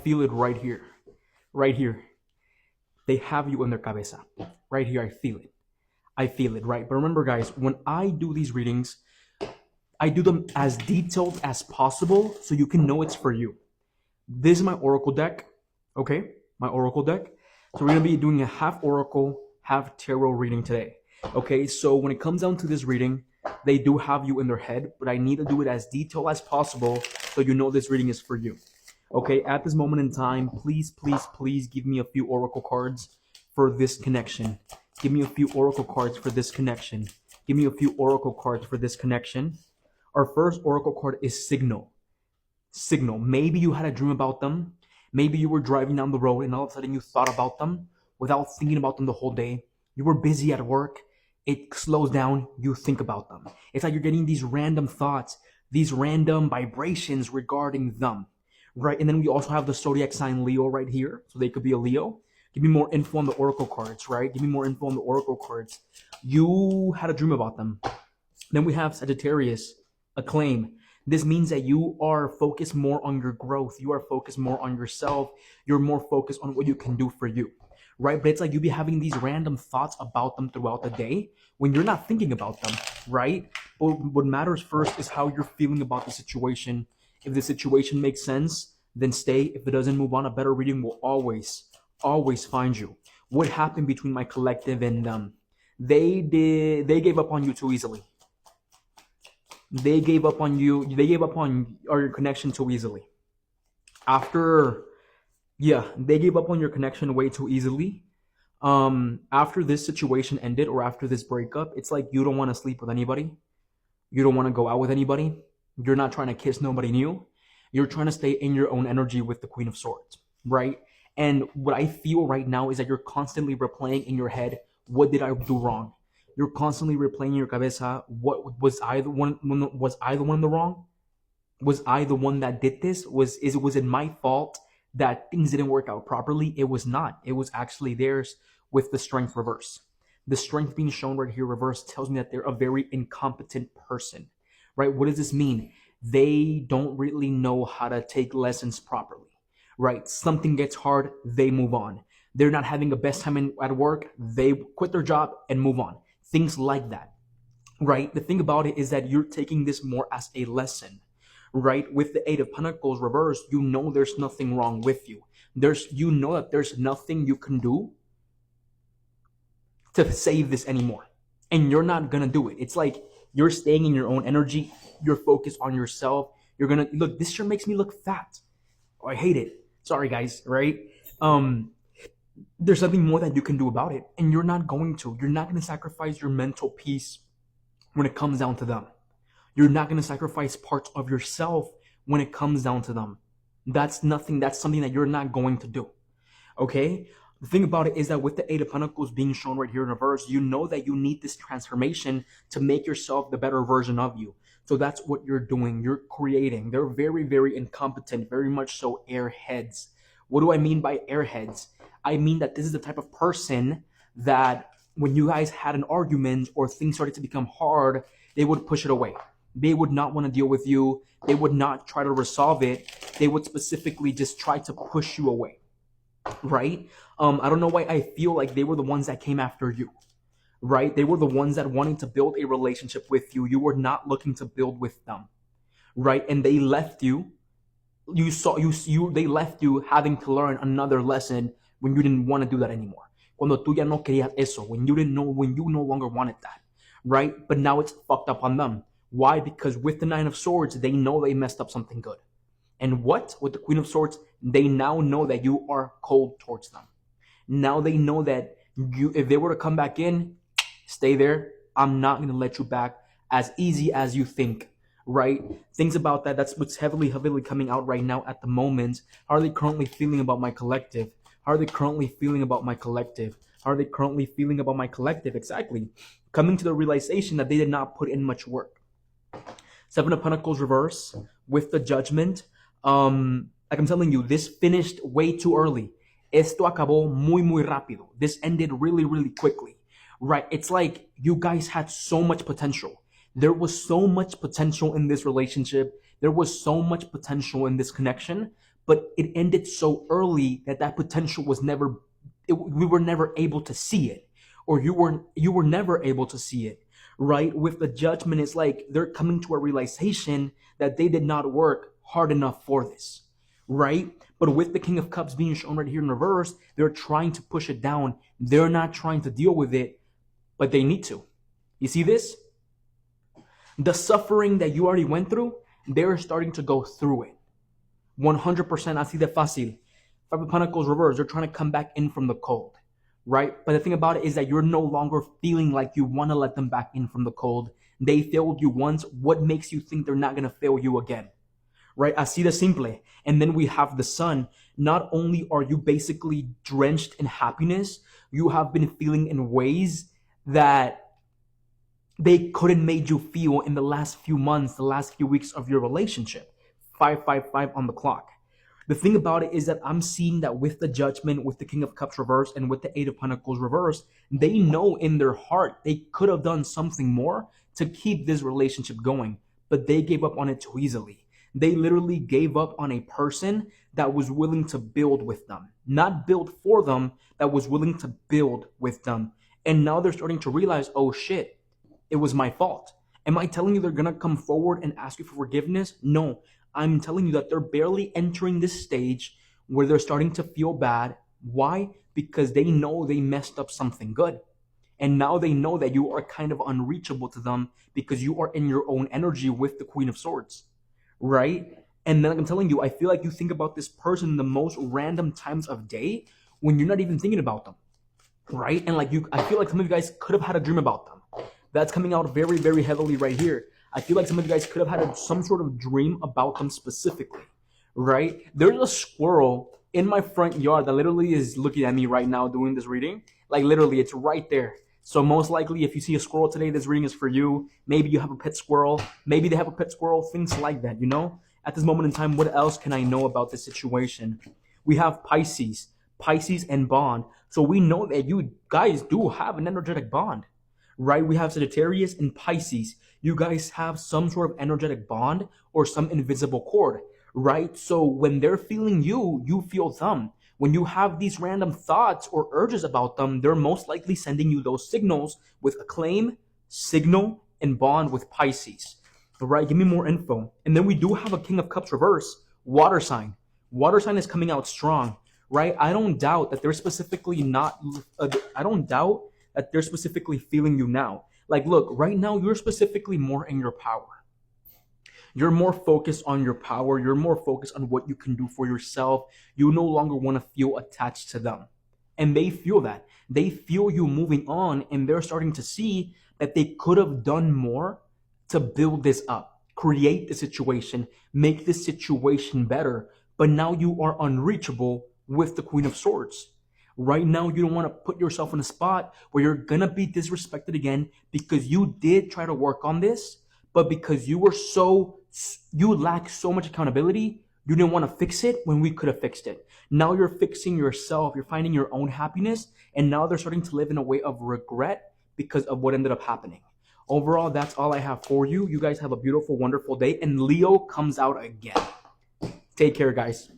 Feel it right here. Right here. They have you in their cabeza. Right here, I feel it. I feel it, right? But remember, guys, when I do these readings, I do them as detailed as possible so you can know it's for you. This is my oracle deck, okay? My oracle deck. So we're going to be doing a half oracle, half tarot reading today, okay? So when it comes down to this reading, they do have you in their head, but I need to do it as detailed as possible so you know this reading is for you. Okay, at this moment in time, please, please, please give me a few oracle cards for this connection. Give me a few oracle cards for this connection. Give me a few oracle cards for this connection. Our first oracle card is signal. Signal. Maybe you had a dream about them. Maybe you were driving down the road and all of a sudden you thought about them without thinking about them the whole day. You were busy at work. It slows down. You think about them. It's like you're getting these random thoughts, these random vibrations regarding them. Right, and then we also have the zodiac sign Leo right here, so they could be a Leo. Give me more info on the oracle cards, right? Give me more info on the oracle cards. You had a dream about them. Then we have Sagittarius, acclaim. This means that you are focused more on your growth. You are focused more on yourself. You're more focused on what you can do for you, right? But it's like you be having these random thoughts about them throughout the day when you're not thinking about them, right? But what matters first is how you're feeling about the situation. If the situation makes sense, then stay. If it doesn't, move on. A better reading will always find you. What happened between my collective and them? They gave up on you too easily. They gave up on you. They gave up on your connection too easily. They gave up on your connection way too easily. After this situation ended or after this breakup, it's like you don't want to sleep with anybody. You don't want to go out with anybody. You're not trying to kiss nobody new. You're trying to stay in your own energy with the Queen of Swords, right? And what I feel right now is that you're constantly replaying in your head, what did I do wrong? You're constantly replaying in your cabeza, what was I the one in the wrong? Was I the one that did this? Was it my fault that things didn't work out properly? It was not. It was actually theirs with the strength reverse. The strength being shown right here reverse tells me that they're a very incompetent person. Right? What does this mean? They don't really know how to take lessons properly, right? Something gets hard, they move on. They're not having the best time at work, they quit their job and move on. Things like that, right? The thing about it is that you're taking this more as a lesson, right? With the Eight of Pentacles reversed, you know there's nothing wrong with you. You know that there's nothing you can do to save this anymore. And you're not gonna do it. It's like you're staying in your own energy. You're focused on yourself. You're gonna look. This shirt makes me look fat. Oh, I hate it. Sorry, guys. Right? There's something more that you can do about it, and you're not going to. You're not gonna sacrifice your mental peace when it comes down to them. You're not gonna sacrifice parts of yourself when it comes down to them. That's nothing. That's something that you're not going to do. Okay? The thing about it is that with the Eight of Pentacles being shown right here in reverse, you know that you need this transformation to make yourself the better version of you. So that's what you're doing. You're creating. They're very, very incompetent, very much so airheads. What do I mean by airheads? I mean that this is the type of person that when you guys had an argument or things started to become hard, they would push it away. They would not want to deal with you. They would not try to resolve it. They would specifically just try to push you away. Right? I don't know why I feel like they were the ones that came after you, right? They were the ones that wanted to build a relationship with you. You were not looking to build with them, right? And they left you. They left you having to learn another lesson when you didn't want to do that anymore. Cuando tú ya no querías eso, when you no longer wanted that, right? But now it's fucked up on them. Why? Because with the Nine of Swords, they know they messed up something good. And what? With the Queen of Swords, they now know that you are cold towards them. Now they know that if they were to come back in, stay there. I'm not going to let you back as easy as you think, right? Things about that. That's what's heavily coming out right now at the moment. How are they currently feeling about my collective? How are they currently feeling about my collective? How are they currently feeling about my collective? Exactly. Coming to the realization that they did not put in much work. Seven of Pentacles reverse with the Judgment. Like I'm telling you, this finished way too early. Esto acabó muy rápido. This ended really quickly, right? It's like you guys had so much potential. There was so much potential in this relationship. There was so much potential in this connection, but it ended so early that that potential was never, we were never able to see it, or you were never able to see it, right? With the Judgment, it's like they're coming to a realization that they did not work hard enough for this, right? But with the King of Cups being shown right here in reverse, they're trying to push it down. They're not trying to deal with it, but they need to. You see this? The suffering that you already went through, they're starting to go through it. 100% así de fácil. Five of Pentacles reverse, they're trying to come back in from the cold, right? But the thing about it is that you're no longer feeling like you want to let them back in from the cold. They failed you once. What makes you think they're not going to fail you again? Right? Así de simple. And then we have the Sun. Not only are you basically drenched in happiness, you have been feeling in ways that they couldn't made you feel in the last few months, the last few weeks of your relationship. 555 on the clock. The thing about it is that I'm seeing that with the Judgment, with the King of Cups reverse, and with the Eight of Pentacles reverse, they know in their heart they could have done something more to keep this relationship going, but they gave up on it too easily. They literally gave up on a person that was willing to build with them, not build for them, that was willing to build with them. And now they're starting to realize, oh shit, it was my fault. Am I telling you they're going to come forward and ask you for forgiveness? No. I'm telling you that they're barely entering this stage where they're starting to feel bad. Why? Because they know they messed up something good. And now they know that you are kind of unreachable to them because you are in your own energy with the Queen of Swords, right? And then I'm telling you, I feel like you think about this person the most random times of day when you're not even thinking about them, right? And like I feel like some of you guys could have had a dream about them. That's coming out very, very heavily right here. I feel like some of you guys could have had some sort of dream about them specifically, right? There's a squirrel in my front yard that literally is looking at me right now doing this reading. Like literally, it's right there. So most likely, if you see a squirrel today, this reading is for you. Maybe you have a pet squirrel. Maybe they have a pet squirrel, things like that, you know? At this moment in time, what else can I know about this situation? We have Pisces and bond. So we know that you guys do have an energetic bond, right? We have Sagittarius and Pisces. You guys have some sort of energetic bond or some invisible cord, right? So when they're feeling you, you feel them. When you have these random thoughts or urges about them, they're most likely sending you those signals with acclaim, signal, and bond with Pisces. All right, give me more info. And then we do have a King of Cups reverse, water sign. Water sign is coming out strong, right? I don't doubt that they're specifically feeling you now. Like, look, right now, you're specifically more in your power. You're more focused on your power. You're more focused on what you can do for yourself. You no longer want to feel attached to them. And they feel that. They feel you moving on, and they're starting to see that they could have done more to build this up, create the situation, make this situation better. But now you are unreachable with the Queen of Swords. Right now, you don't want to put yourself in a spot where you're going to be disrespected again because you did try to work on this, but because you lack so much accountability, you didn't want to fix it when we could have fixed it. Now you're fixing yourself, you're finding your own happiness, and now they're starting to live in a way of regret because of what ended up happening. Overall, that's all I have for you. You guys have a beautiful, wonderful day, and Leo comes out again. Take care, guys.